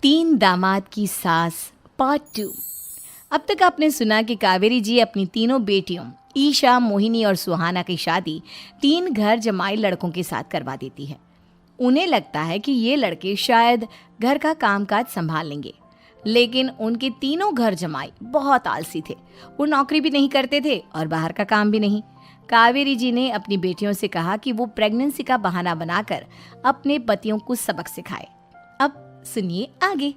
तीन दामाद की सास पार्ट 2। अब तक आपने सुना कि कावेरी जी अपनी तीनों बेटियों ईशा, मोहिनी और सुहाना की शादी 3 घर जमाई लड़कों के साथ करवा देती है। उन्हें लगता है कि ये लड़के शायद घर का कामकाज संभाल लेंगे, लेकिन उनके तीनों घर जमाई बहुत आलसी थे। वो नौकरी भी नहीं करते थे और बाहर का काम भी नहीं। कावेरी जी ने अपनी बेटियों से कहा कि वो प्रेगनेंसी का बहाना बनाकर अपने पतियों को सबक सिखाए। अब सुनिए आगे।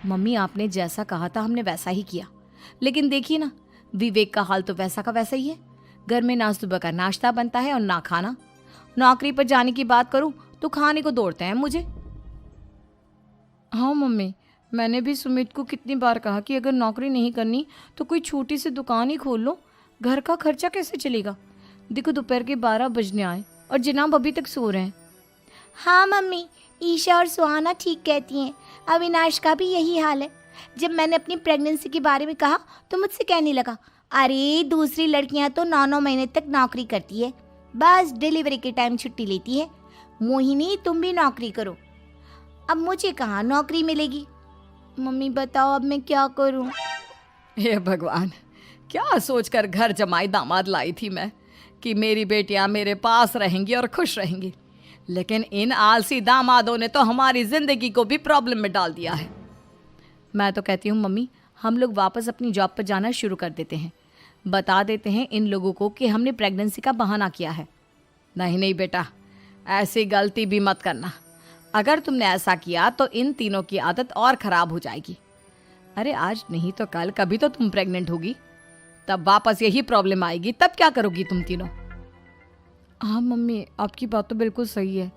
मम्मी, आपने जैसा कहा था हमने वैसा ही किया, लेकिन देखिए ना, विवेक का हाल तो वैसा का वैसा ही है। घर में ना सुबह का नाश्ता बनता है और ना खाना। नौकरी पर जाने की बात करूं तो खाने को दौड़ते हैं मुझे। हाँ मम्मी, मैंने भी सुमित को कितनी बार कहा कि अगर नौकरी नहीं करनी तो कोई छोटी सी दुकान ही खोल लो। घर का खर्चा कैसे चलेगा? देखो दोपहर के 12 बजने आए और जनाब अभी तक सो रहे हैं। हाँ मम्मी, ईशा और सुहाना ठीक कहती हैं। अविनाश का भी यही हाल है। जब मैंने अपनी प्रेगनेंसी के बारे में कहा तो मुझसे कहने लगा, अरे दूसरी लड़कियां तो 9-9 महीने तक नौकरी करती है, बस डिलीवरी के टाइम छुट्टी लेती है। मोहिनी, तुम भी नौकरी करो। अब मुझे कहाँ नौकरी मिलेगी? मम्मी बताओ, अब मैं क्या करूँ? हे भगवान, क्या सोचकर घर जमाई दामाद लाई थी मैं कि मेरी बेटियां मेरे पास रहेंगी और खुश रहेंगी, लेकिन इन आलसी दामादों ने तो हमारी जिंदगी को भी प्रॉब्लम में डाल दिया है। मैं तो कहती हूँ मम्मी, हम लोग वापस अपनी जॉब पर जाना शुरू कर देते हैं। बता देते हैं इन लोगों को कि हमने प्रेगनेंसी का बहाना किया है। नहीं नहीं बेटा, ऐसी गलती भी मत करना। अगर तुमने ऐसा किया तो इन तीनों की आदत और ख़राब हो जाएगी। अरे आज नहीं तो कल कभी तो तुम प्रेग्नेंट होगी, तब वापस यही प्रॉब्लम आएगी। तब क्या करोगी तुम तीनों? हाँ मम्मी, आपकी बात तो बिल्कुल सही है।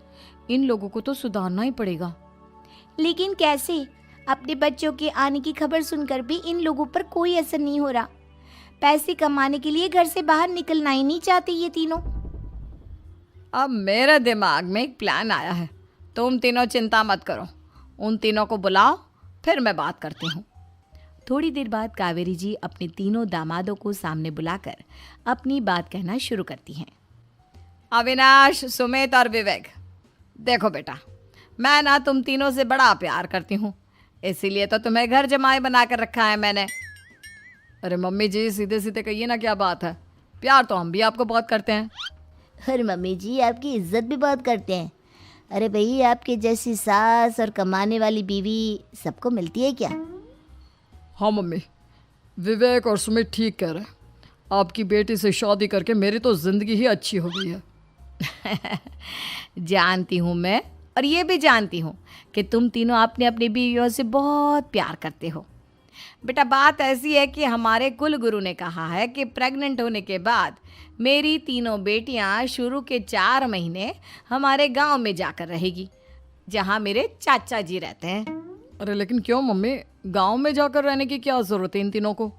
इन लोगों को तो सुधारना ही पड़ेगा। लेकिन कैसे? अपने बच्चों के आने की खबर सुनकर भी इन लोगों पर कोई असर नहीं हो रहा। पैसे कमाने के लिए घर से बाहर निकलना ही नहीं चाहते ये तीनों। अब मेरे दिमाग में एक प्लान आया है। तुम तीनों चिंता मत करो, उन तीनों को बुलाओ, फिर मैं बात करती हूँ। थोड़ी देर बाद कावेरी जी अपने तीनों दामादों को सामने बुलाकर अपनी बात कहना शुरू करती हैं। अविनाश, सुमित और विवेक, देखो बेटा, मैं ना तुम तीनों से बड़ा प्यार करती हूँ, इसीलिए तो तुम्हें घर जमाई बना कर रखा है मैंने। अरे मम्मी जी, सीधे सीधे कहिए ना, क्या बात है? प्यार तो हम भी आपको बहुत करते हैं। अरे मम्मी जी, आपकी इज्जत भी बहुत करते हैं। अरे भाई, आपके जैसी सास और कमाने वाली बीवी सबको मिलती है क्या? हाँ मम्मी, विवेक और सुमित ठीक कह रहे हैं। आपकी बेटी से शादी करके मेरी तो ज़िंदगी ही अच्छी हो गई है। जानती हूँ मैं, और ये भी जानती हूँ कि तुम तीनों अपने अपनी बीवियों से बहुत प्यार करते हो। बेटा, बात ऐसी है कि हमारे कुल गुरु ने कहा है कि प्रेग्नेंट होने के बाद मेरी तीनों बेटियां शुरू के 4 महीने हमारे गांव में जाकर रहेगी, जहां मेरे चाचा जी रहते हैं। अरे लेकिन क्यों मम्मी, गांव में जाकर रहने की क्या ज़रूरत है इन तीनों को?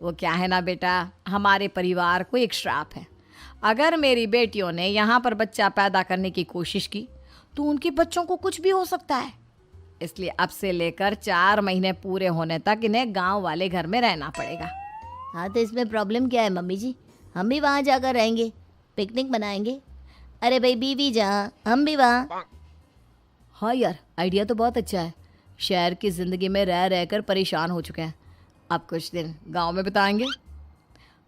वो क्या है ना बेटा, हमारे परिवार को एक श्राप है। अगर मेरी बेटियों ने यहाँ पर बच्चा पैदा करने की कोशिश की तो उनके बच्चों को कुछ भी हो सकता है। इसलिए अब से लेकर 4 महीने पूरे होने तक इन्हें गांव वाले घर में रहना पड़ेगा। हाँ, तो इसमें प्रॉब्लम क्या है मम्मी जी? हम भी वहाँ जाकर रहेंगे, पिकनिक मनाएंगे। अरे भाई, बीवी जहाँ हम भी वहाँ। हाँ यार, आइडिया तो बहुत अच्छा है। शहर की ज़िंदगी में रह रहकर परेशान हो चुके हैं, अब कुछ दिन गांव में बिताएंगे।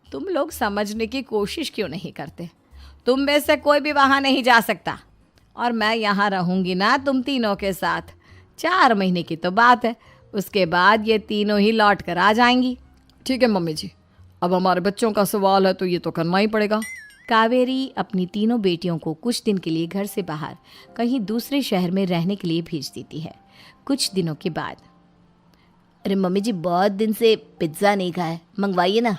तुम लोग समझने की कोशिश क्यों नहीं करते? तुम में से कोई भी वहाँ नहीं जा सकता, और मैं यहाँ रहूँगी ना तुम तीनों के साथ। 4 महीने की तो बात है, उसके बाद ये तीनों ही लौट कर आ जाएंगी। ठीक है मम्मी जी, अब हमारे बच्चों का सवाल है तो ये तो करना ही पड़ेगा। कावेरी अपनी तीनों बेटियों को कुछ दिन के लिए घर से बाहर कहीं दूसरे शहर में रहने के लिए भेज देती है। कुछ दिनों के बाद, अरे मम्मी जी, बहुत दिन से पिज्ज़ा नहीं खाया, मंगवाइए ना।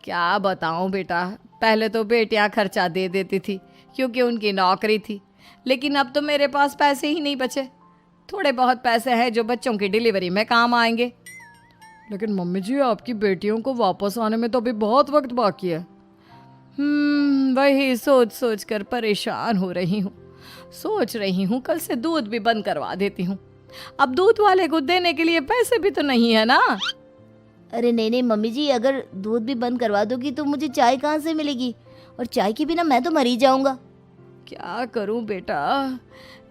क्या बताऊं बेटा, पहले तो बेटियां खर्चा दे देती थी क्योंकि उनकी नौकरी थी, लेकिन अब तो मेरे पास पैसे ही नहीं बचे। थोड़े बहुत पैसे हैं जो बच्चों की डिलीवरी में काम आएंगे। लेकिन मम्मी जी, आपकी बेटियों को वापस आने में तो अभी बहुत वक्त बाकी है। वही सोच सोच कर परेशान हो रही हूँ। सोच रही हूँ कल से दूध भी बंद करवा देती हूँ। अब दूध वाले को देने के लिए पैसे भी तो नहीं है ना। अरे नहीं नहीं मम्मी जी, अगर दूध भी बंद करवा दोगी तो मुझे चाय कहाँ से मिलेगी? और चाय के बिना मैं तो मर ही जाऊँगा। क्या करूं बेटा,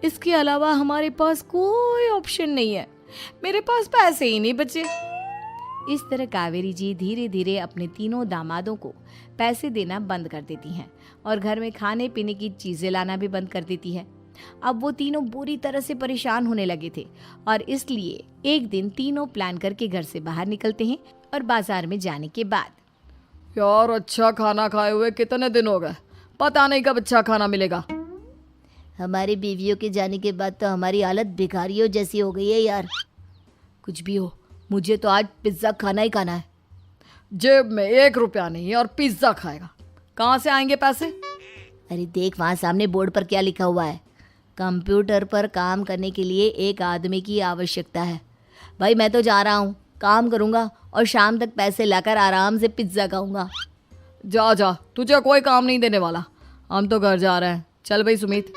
इसके अलावा हमारे पास कोई ऑप्शन नहीं है। मेरे पास पैसे ही नहीं बचे। इस तरह कावेरी जी धीरे धीरे अपने तीनों दामादों को पैसे देना बंद कर देती हैं और घर में खाने पीने की चीजें लाना भी बंद कर देती है। अब वो तीनों बुरी तरह से परेशान होने लगे थे और इसलिए एक दिन तीनों प्लान करके घर से बाहर निकलते हैं और बाजार में जाने के बाद, यार अच्छा खाना खाए हुए कितने दिन हो गए, पता नहीं कब अच्छा खाना मिलेगा। हमारी बीवियों के जाने के बाद तो हमारी हालत भिखारियों जैसी हो गई है यार। कुछ भी हो, मुझे तो आज पिज्ज़ा खाना ही खाना है। जेब में 1 रुपया नहीं है और पिज्जा खाएगा, कहाँ से आएंगे पैसे? अरे देख वहाँ सामने बोर्ड पर क्या लिखा हुआ है, कंप्यूटर पर काम करने के लिए एक आदमी की आवश्यकता है। भाई मैं तो जा रहा हूँ, काम करूँगा और शाम तक पैसे लाकर आराम से पिज्ज़ा खाऊंगा। जा जा, तुझे कोई काम नहीं देने वाला, हम तो घर जा रहे हैं। चल भाई सुमित।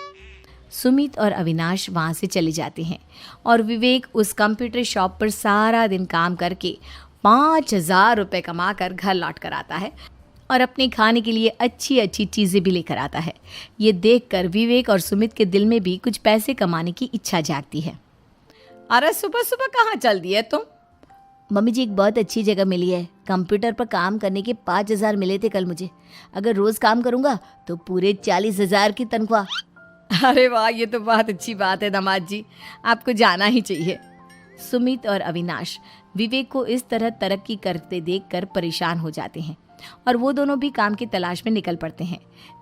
सुमित और अविनाश वहाँ से चले जाते हैं और विवेक उस कंप्यूटर शॉप पर सारा दिन काम करके 5,000 रुपये कमा कर घर लौट कर आता है और अपने खाने के लिए अच्छी अच्छी चीज़ें भी लेकर आता है। ये देखकर विवेक और सुमित के दिल में भी कुछ पैसे कमाने की इच्छा जागती है। अरे सुबह सुबह कहाँ चल दी है तुम? मम्मी जी एक बहुत अच्छी जगह मिली है, कंप्यूटर पर काम करने के 5,000 मिले थे कल मुझे। अगर रोज़ काम करूँगा तो पूरे 40,000 की तनख्वाह। अरे वाह, ये तो बहुत अच्छी बात है दामाद जी, आपको जाना ही चाहिए। सुमित और अविनाश विवेक को इस तरह तरक्की करते देखकर परेशान हो जाते हैं और वो दोनों भी काम की तलाश में निकल पड़ते हैं।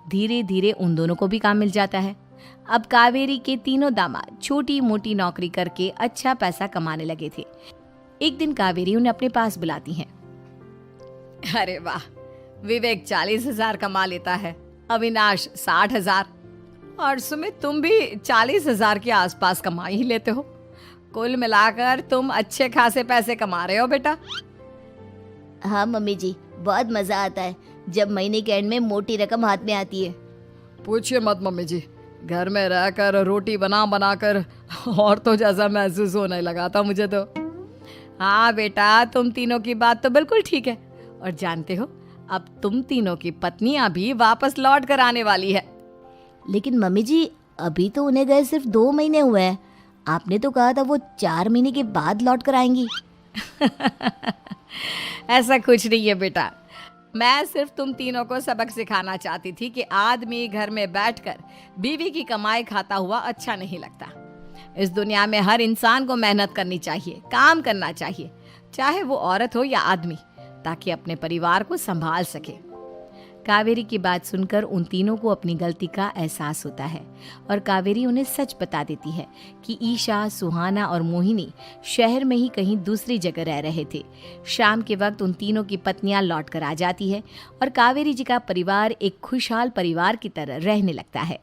धीरे धीरे उन दोनों को भी काम मिल जाता है। अब कावेरी के तीनों दामाद छोटी मोटी नौकरी करके अच्छा पैसा कमाने लगे थे। एक दिन कावेरी उन्हें अपने पास बुलाती है। अरे वाह, विवेक 40,000 कमा लेता है, अविनाश 60,000 और सुमित तुम भी 40,000 के आसपास कमा ही लेते हो। कुल मिलाकर तुम अच्छे खासे पैसे कमा रहे हो बेटा। हाँ मम्मी जी, बहुत मज़ा आता है जब महीने के एंड में मोटी रकम हाथ में आती है। पूछिए मत मम्मी जी, घर में रहकर रोटी बना बना कर और तो जैसा महसूस होने लगा था मुझे तो। हाँ बेटा, तुम तीनों की बात तो बिल्कुल ठीक है। और जानते हो, अब तुम तीनों की पत्नियां भी वापस लौट कर आने वाली है। लेकिन मम्मी जी अभी तो उन्हें गए सिर्फ 2 महीने हुए हैं, आपने तो कहा था वो 4 महीने के बाद लौट कर आएंगी। ऐसा कुछ नहीं है बेटा, मैं सिर्फ तुम तीनों को सबक सिखाना चाहती थी कि आदमी घर में बैठकर बीवी की कमाई खाता हुआ अच्छा नहीं लगता। इस दुनिया में हर इंसान को मेहनत करनी चाहिए, काम करना चाहिए, चाहे वो औरत हो या आदमी, ताकि अपने परिवार को संभाल सके। कावेरी की बात सुनकर उन तीनों को अपनी गलती का एहसास होता है और कावेरी उन्हें सच बता देती है कि ईशा, सुहाना और मोहिनी शहर में ही कहीं दूसरी जगह रह रहे थे। शाम के वक्त उन तीनों की पत्नियां लौट कर आ जाती है और कावेरी जी का परिवार एक खुशहाल परिवार की तरह रहने लगता है।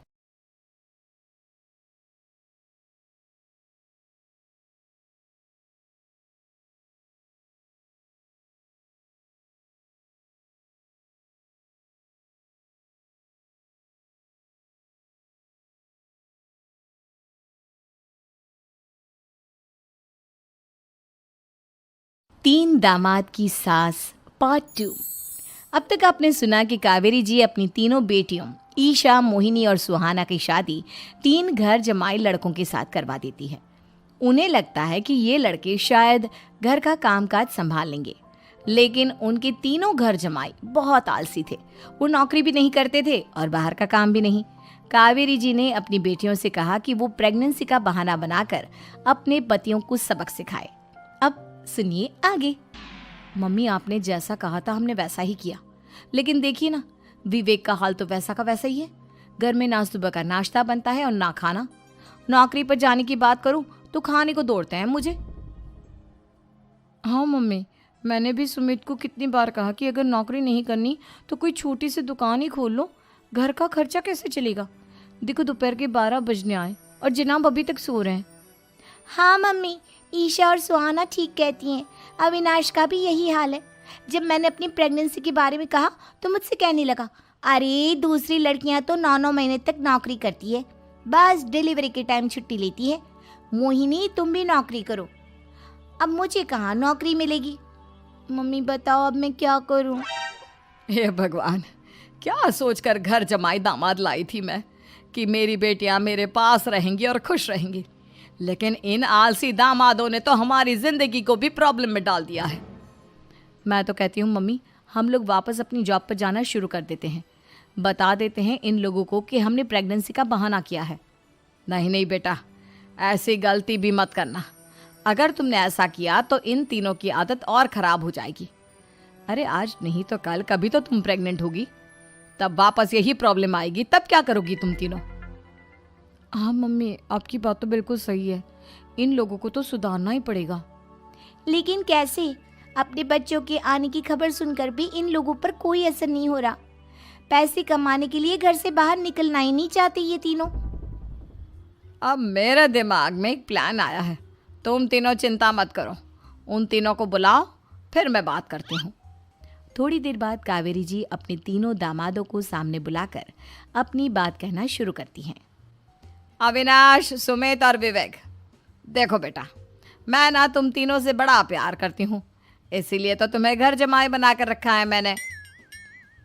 तीन दामाद की सास पार्ट 2। अब तक आपने सुना कि कावेरी जी अपनी तीनों बेटियों ईशा, मोहिनी और सुहाना की शादी 3 घर जमाई लड़कों के साथ करवा देती है। उन्हें लगता है कि ये लड़के शायद घर का कामकाज संभाल लेंगे, लेकिन उनके तीनों घर जमाई बहुत आलसी थे। वो नौकरी भी नहीं करते थे और बाहर का काम भी नहीं। कावेरी जी ने अपनी बेटियों से कहा कि वो प्रेगनेंसी का बहाना बनाकर अपने पतियों को सबक सिखाए। अब सुनिए आगे। मम्मी, आपने जैसा कहा था हमने वैसा ही किया, लेकिन देखिए ना, विवेक का हाल तो वैसा का वैसा ही है। घर में ना सुबह का नाश्ता बनता है और ना खाना। नौकरी पर जाने की बात करूं तो खाने को दौड़ते हैं मुझे। हाँ मम्मी, मैंने भी सुमित को कितनी बार कहा कि अगर नौकरी नहीं करनी तो कोई छोटी सी दुकान ही खोल लो, घर का खर्चा कैसे चलेगा। देखो दोपहर के 12 बजने आए और जनाब अभी तक सो रहे हैं। हाँ मम्मी, ईशा और सुहाना ठीक कहती हैं, अविनाश का भी यही हाल है। जब मैंने अपनी प्रेगनेंसी के बारे में कहा तो मुझसे कहने लगा, अरे दूसरी लड़कियां तो 9-9 महीने तक नौकरी करती है, बस डिलीवरी के टाइम छुट्टी लेती है। मोहिनी तुम भी नौकरी करो। अब मुझे कहाँ नौकरी मिलेगी। मम्मी बताओ अब मैं क्या करूँ। हे भगवान, क्या सोचकर घर जमाई दामाद लाई थी मैं कि मेरी बेटियां मेरे पास रहेंगी और खुश रहेंगी, लेकिन इन आलसी दामादों ने तो हमारी जिंदगी को भी प्रॉब्लम में डाल दिया है। मैं तो कहती हूँ मम्मी, हम लोग वापस अपनी जॉब पर जाना शुरू कर देते हैं। बता देते हैं इन लोगों को कि हमने प्रेगनेंसी का बहाना किया है। नहीं नहीं बेटा, ऐसी गलती भी मत करना। अगर तुमने ऐसा किया तो इन तीनों की आदत और ख़राब हो जाएगी। अरे आज नहीं तो कल कभी तो तुम प्रेग्नेंट होगी, तब वापस यही प्रॉब्लम आएगी, तब क्या करोगी तुम तीनों? हाँ मम्मी, आपकी बात तो बिल्कुल सही है। इन लोगों को तो सुधारना ही पड़ेगा। लेकिन कैसे? अपने बच्चों के आने की खबर सुनकर भी इन लोगों पर कोई असर नहीं हो रहा। पैसे कमाने के लिए घर से बाहर निकलना ही नहीं चाहते ये तीनों। अब मेरे दिमाग में एक प्लान आया है, तुम तीनों चिंता मत करो। उन तीनों को बुलाओ, फिर मैं बात करती हूँ। थोड़ी देर बाद कावेरी जी अपने तीनों दामादों को सामने बुलाकर अपनी बात कहना शुरू करती हैं। अविनाश, सुमित और विवेक, देखो बेटा, मैं ना तुम तीनों से बड़ा प्यार करती हूँ, इसीलिए तो तुम्हें घर जमाई बना कर रखा है मैंने।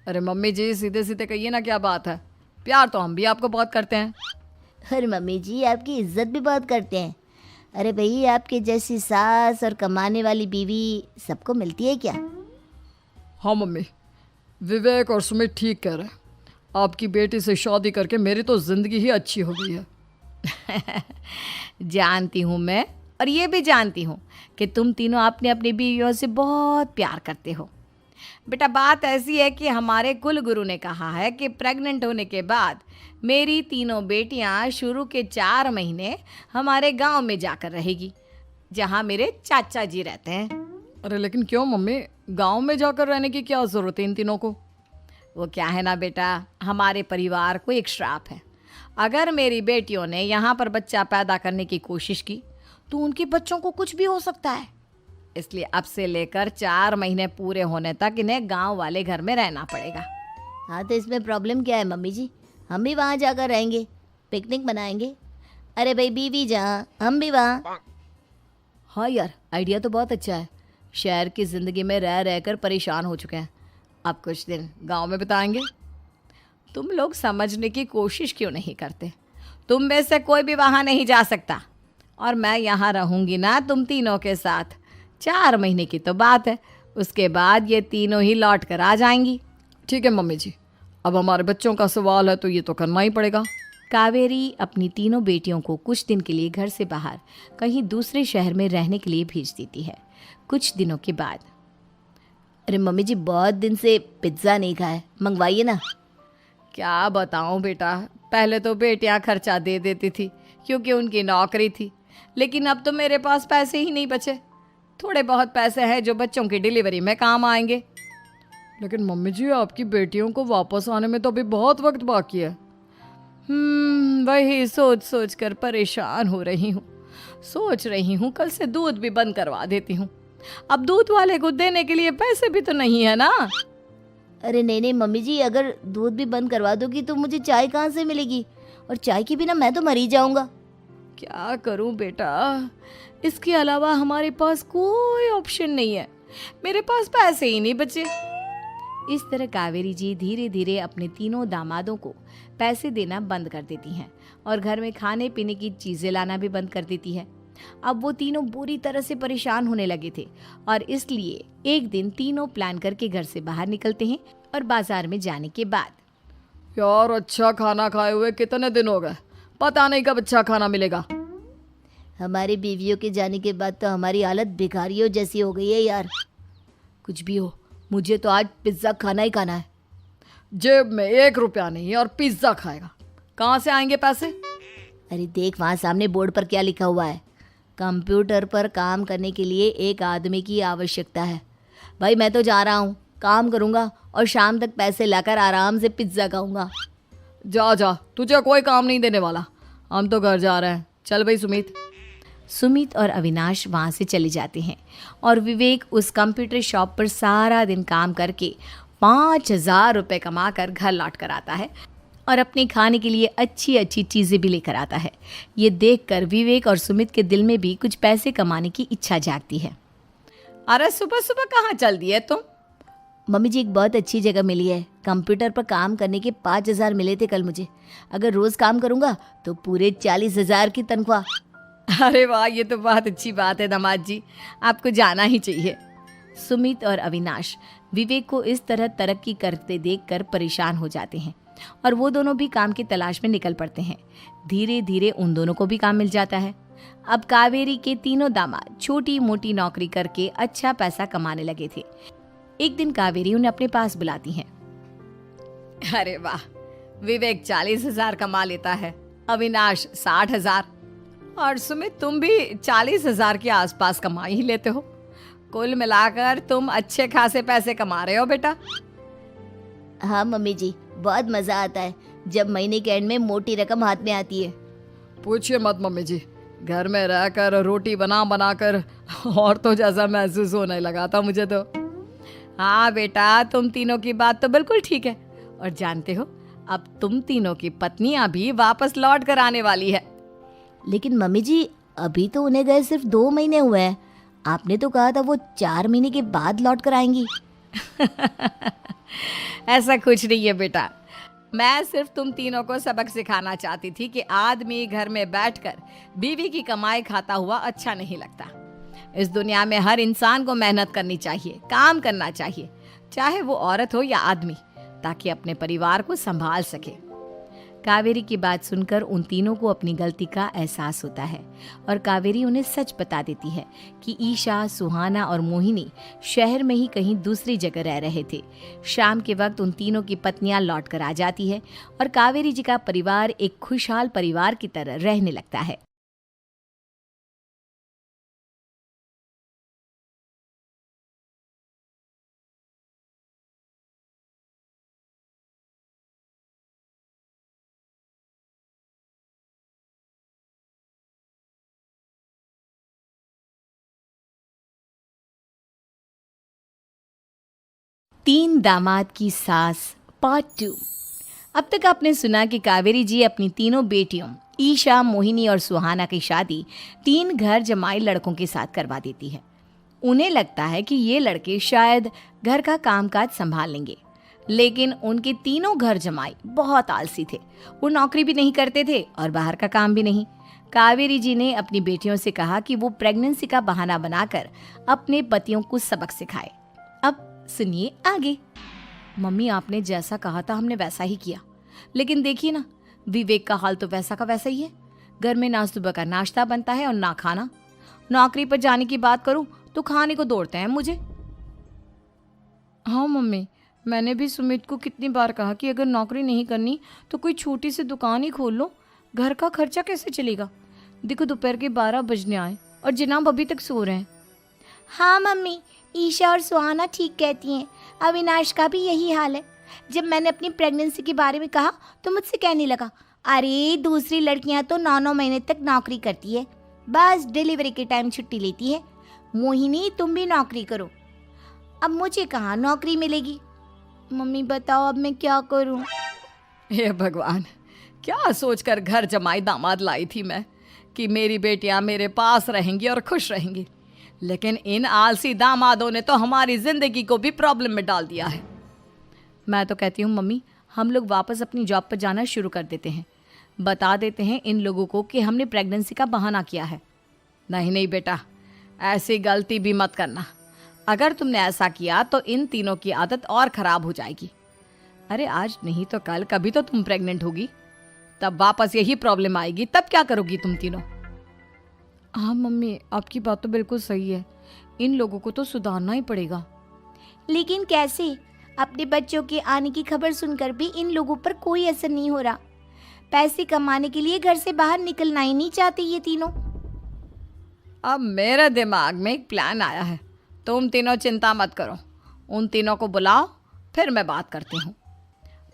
अरे मम्मी जी, सीधे सीधे कहिए ना, क्या बात है? प्यार तो हम भी आपको बहुत करते हैं। अरे मम्मी जी, आपकी इज्जत भी बहुत करते हैं। अरे भाई, आपके जैसी सास और कमाने वाली बीवी सबको मिलती है क्या? हाँ मम्मी, विवेक और सुमित ठीक कह रहे हैं। आपकी बेटी से शादी करके मेरी तो ज़िंदगी ही अच्छी हो गई है। जानती हूँ मैं, और ये भी जानती हूँ कि तुम तीनों अपने अपनी बीवियों से बहुत प्यार करते हो। बेटा, बात ऐसी है कि हमारे कुल गुरु ने कहा है कि प्रेग्नेंट होने के बाद मेरी तीनों बेटियां शुरू के 4 महीने हमारे गांव में जाकर रहेगी, जहां मेरे चाचा जी रहते हैं। अरे लेकिन क्यों मम्मी, गांव में जाकर रहने की क्या ज़रूरत है इन तीनों को? वो क्या है ना बेटा, हमारे परिवार को एक श्राप है। अगर मेरी बेटियों ने यहाँ पर बच्चा पैदा करने की कोशिश की तो उनके बच्चों को कुछ भी हो सकता है। इसलिए अब से लेकर 4 महीने पूरे होने तक इन्हें गांव वाले घर में रहना पड़ेगा। हाँ, तो इसमें प्रॉब्लम क्या है मम्मी जी? हम भी वहाँ जाकर रहेंगे, पिकनिक मनाएंगे। अरे भाई, बीवी जहाँ हम भी वहाँ। हाँ यार, आइडिया तो बहुत अच्छा है। शहर की ज़िंदगी में रह रहकर परेशान हो चुके हैं, अब कुछ दिन गांव में बिताएंगे। तुम लोग समझने की कोशिश क्यों नहीं करते? तुम में से कोई भी वहाँ नहीं जा सकता, और मैं यहाँ रहूँगी ना तुम तीनों के साथ। 4 महीने की तो बात है, उसके बाद ये तीनों ही लौट कर आ जाएंगी। ठीक है मम्मी जी, अब हमारे बच्चों का सवाल है तो ये तो करना ही पड़ेगा। कावेरी अपनी तीनों बेटियों को कुछ दिन के लिए घर से बाहर कहीं दूसरे शहर में रहने के लिए भेज देती है। कुछ दिनों के बाद, अरे मम्मी जी, बहुत दिन से पिज्ज़ा नहीं खाया, मंगवाइए ना। क्या बताऊं बेटा, पहले तो बेटियां खर्चा दे देती थी क्योंकि उनकी नौकरी थी, लेकिन अब तो मेरे पास पैसे ही नहीं बचे। थोड़े बहुत पैसे हैं जो बच्चों की डिलीवरी में काम आएंगे। लेकिन मम्मी जी, आपकी बेटियों को वापस आने में तो अभी बहुत वक्त बाकी है। वही सोच सोच कर परेशान हो रही हूँ। सोच रही हूँ कल से दूध भी बंद करवा देती हूँ। अब दूध वाले को देने के लिए पैसे भी तो नहीं है ना। अरे नहीं नहीं मम्मी जी, अगर दूध भी बंद करवा दोगी तो मुझे चाय कहाँ से मिलेगी? और चाय के बिना मैं तो मर ही जाऊंगा। क्या करूं बेटा, इसके अलावा हमारे पास कोई ऑप्शन नहीं है। मेरे पास पैसे ही नहीं बचे। इस तरह कावेरी जी धीरे धीरे अपने तीनों दामादों को पैसे देना बंद कर देती हैं और घर में खाने पीने की चीज़ें लाना भी बंद कर देती है। अब वो तीनों बुरी तरह से परेशान होने लगे थे और इसलिए एक दिन तीनों प्लान करके घर से बाहर निकलते हैं और बाजार में जाने के बाद, यार अच्छा खाना खाए हुए कितने दिन हो गए, पता नहीं कब अच्छा खाना मिलेगा। हमारी बीवियों के जाने के बाद तो हमारी हालत भिखारियों जैसी हो गई है यार। कुछ भी हो, मुझे तो आज पिज्ज़ा खाना ही खाना है। जेब में 1 रुपया नहीं और पिज्ज़ा खाएगा, कहाँ से आएंगे पैसे? अरे देख, वहाँ सामने बोर्ड पर क्या लिखा हुआ है, कंप्यूटर पर काम करने के लिए एक आदमी की आवश्यकता है। भाई मैं तो जा रहा हूँ, काम करूँगा और शाम तक पैसे लाकर आराम से पिज्ज़ा खाऊंगा। जा जा, तुझे कोई काम नहीं देने वाला, हम तो घर जा रहे हैं। चल भाई सुमित। सुमित और अविनाश वहाँ से चले जाते हैं और विवेक उस कंप्यूटर शॉप पर सारा दिन काम करके 5,000 रुपये कमा कर घर लौट कर आता है और अपने खाने के लिए अच्छी अच्छी चीज़ें भी लेकर आता है। ये देखकर विवेक और सुमित के दिल में भी कुछ पैसे कमाने की इच्छा जागती है। अरे सुबह सुबह कहाँ चल दिए तुम? मम्मी जी एक बहुत अच्छी जगह मिली है, कंप्यूटर पर काम करने के 5,000 मिले थे कल मुझे। अगर रोज काम करूंगा तो पूरे 40,000 की तनख्वाह। अरे वाह, ये तो बहुत अच्छी बात है दामाद जी, आपको जाना ही चाहिए। सुमित और अविनाश विवेक को इस तरह तरक्की करते देखकर परेशान हो जाते हैं और वो दोनों भी काम की तलाश में निकल पड़ते हैं। धीरे धीरे उन दोनों को भी काम मिल जाता है। अब कावेरी के तीनों दामाद छोटी मोटी नौकरी करके अच्छा पैसा कमाने लगे थे। एक दिन कावेरी उन्हें अपने पास बुलाती है। अरे वाह, विवेक 40,000 कमा लेता है, अविनाश 60,000 और सुमित तुम भी 40,000 के आसपास कमा ही लेते हो। कुल मिलाकर तुम अच्छे खासे पैसे कमा रहे हो बेटा। हाँ मम्मी जी, बहुत मजा आता है जब महीने के एंड में मोटी रकम हाथ में आती है। पूछिए मत मम्मी जी, घर में रहकर रोटी बना बना कर और तो जैसा महसूस होने लगा था मुझे तो। हाँ बेटा, तुम तीनों की बात तो बिल्कुल ठीक है। और जानते हो, अब तुम तीनों की पत्नियां भी वापस लौट कर आने वाली है। लेकिन मम्मी जी, अभी तो उन्हें गए सिर्फ 2 महीने हुए हैं। आपने तो कहा था वो 4 महीने के बाद लौट कर आएंगी। ऐसा कुछ नहीं है बेटा, मैं सिर्फ तुम तीनों को सबक सिखाना चाहती थी कि आदमी घर में बैठकर बीवी की कमाई खाता हुआ अच्छा नहीं लगता। इस दुनिया में हर इंसान को मेहनत करनी चाहिए, काम करना चाहिए, चाहे वो औरत हो या आदमी, ताकि अपने परिवार को संभाल सके। कावेरी की बात सुनकर उन तीनों को अपनी गलती का एहसास होता है और कावेरी उन्हें सच बता देती है कि ईशा, सुहाना और मोहिनी शहर में ही कहीं दूसरी जगह रह रहे थे। शाम के वक्त उन तीनों की पत्नियां लौट कर आ जाती है और कावेरी जी का परिवार एक खुशहाल परिवार की तरह रहने लगता है। तीन दामाद की सास पार्ट 2। अब तक आपने सुना कि कावेरी जी अपनी तीनों बेटियों ईशा, मोहिनी और सुहाना की शादी 3 घर जमाई लड़कों के साथ करवा देती है। उन्हें लगता है कि ये लड़के शायद घर का कामकाज संभाल लेंगे, लेकिन उनके तीनों घर जमाई बहुत आलसी थे। वो नौकरी भी नहीं करते थे और बाहर का काम भी नहीं। कावेरी जी ने अपनी बेटियों से कहा कि वो प्रेगनेंसी का बहाना बनाकर अपने पतियों को सबक सिखाए। अब सुनिए आगे। मम्मी, आपने जैसा कहा था हमने वैसा ही किया, लेकिन देखिए ना, विवेक का हाल तो वैसा का वैसा ही है। घर में ना सुबह का नाश्ता बनता है और ना खाना। नौकरी पर जाने की बात करूं तो खाने को दौड़ते हैं मुझे। हाँ मम्मी, मैंने भी सुमित को कितनी बार कहा कि अगर नौकरी नहीं करनी तो कोई छोटी सी दुकान ही खोल लो, घर का खर्चा कैसे चलेगा। देखो दोपहर के 12 बजने आए और जनाब अभी तक सो रहे हैं। हाँ मम्मी, ईशा और सुहाना ठीक कहती हैं। अविनाश का भी यही हाल है। जब मैंने अपनी प्रेगनेंसी के बारे में कहा तो मुझसे कहने लगा, अरे दूसरी लड़कियां तो 9-9 महीने तक नौकरी करती है, बस डिलीवरी के टाइम छुट्टी लेती है। मोहिनी, तुम भी नौकरी करो। अब मुझे कहाँ नौकरी मिलेगी। मम्मी बताओ अब मैं क्या करूँ। हे भगवान, क्या सोचकर घर जमाई दामाद लाई थी मैं कि मेरी बेटियां मेरे पास रहेंगी और खुश रहेंगी, लेकिन इन आलसी दामादों ने तो हमारी जिंदगी को भी प्रॉब्लम में डाल दिया है। मैं तो कहती हूँ मम्मी, हम लोग वापस अपनी जॉब पर जाना शुरू कर देते हैं। बता देते हैं इन लोगों को कि हमने प्रेगनेंसी का बहाना किया है। नहीं नहीं बेटा, ऐसी गलती भी मत करना। अगर तुमने ऐसा किया तो इन तीनों की आदत और ख़राब हो जाएगी। अरे आज नहीं तो कल कभी तो तुम प्रेग्नेंट होगी, तब वापस यही प्रॉब्लम आएगी। तब क्या करोगी तुम तीनों। हाँ मम्मी, आपकी बात तो बिल्कुल सही है। इन लोगों को तो सुधारना ही पड़ेगा। लेकिन कैसे? अपने बच्चों के आने की खबर सुनकर भी इन लोगों पर कोई असर नहीं हो रहा। पैसे कमाने के लिए घर से बाहर निकलना ही नहीं चाहते ये तीनों। अब मेरे दिमाग में एक प्लान आया है। तुम तीनों चिंता मत करो, उन तीनों को बुलाओ, फिर मैं बात करती हूँ।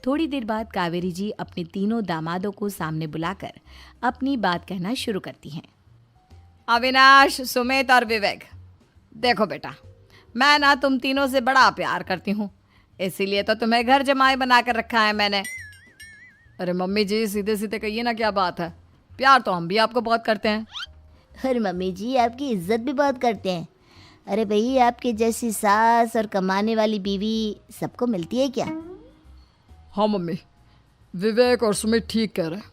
थोड़ी देर बाद कावेरी जी अपने तीनों दामादों को सामने बुलाकर अपनी बात कहना शुरू करती हैं। अविनाश, सुमित और विवेक, देखो बेटा, मैं ना तुम तीनों से बड़ा प्यार करती हूँ, इसीलिए तो तुम्हें घर जमाई बना कर रखा है मैंने। अरे मम्मी जी, सीधे सीधे कहिए ना, क्या बात है। प्यार तो हम भी आपको बहुत करते हैं। और मम्मी जी आपकी इज्जत भी बहुत करते हैं। अरे भाई, आपके जैसी सास और कमाने वाली बीवी सबको मिलती है क्या? हाँ मम्मी, विवेक और सुमित ठीक कह रहे हैं।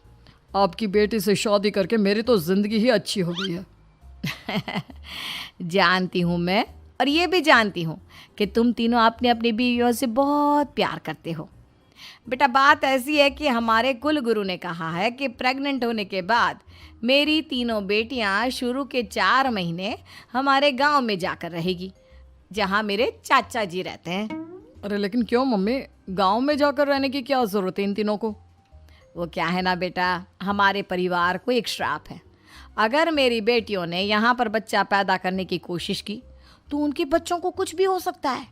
आपकी बेटी से शादी करके मेरी तो ज़िंदगी ही अच्छी हो गई है। जानती हूँ मैं, और ये भी जानती हूँ कि तुम तीनों अपने अपनी बीवियों से बहुत प्यार करते हो। बेटा, बात ऐसी है कि हमारे कुल गुरु ने कहा है कि प्रेग्नेंट होने के बाद मेरी तीनों बेटियां शुरू के 4 महीने हमारे गांव में जाकर रहेगी, जहां मेरे चाचा जी रहते हैं। अरे लेकिन क्यों मम्मी, गांव में जाकर रहने की क्या ज़रूरत है इन तीनों को? वो क्या है ना बेटा, हमारे परिवार को एक श्राप है। अगर मेरी बेटियों ने यहाँ पर बच्चा पैदा करने की कोशिश की तो उनके बच्चों को कुछ भी हो सकता है।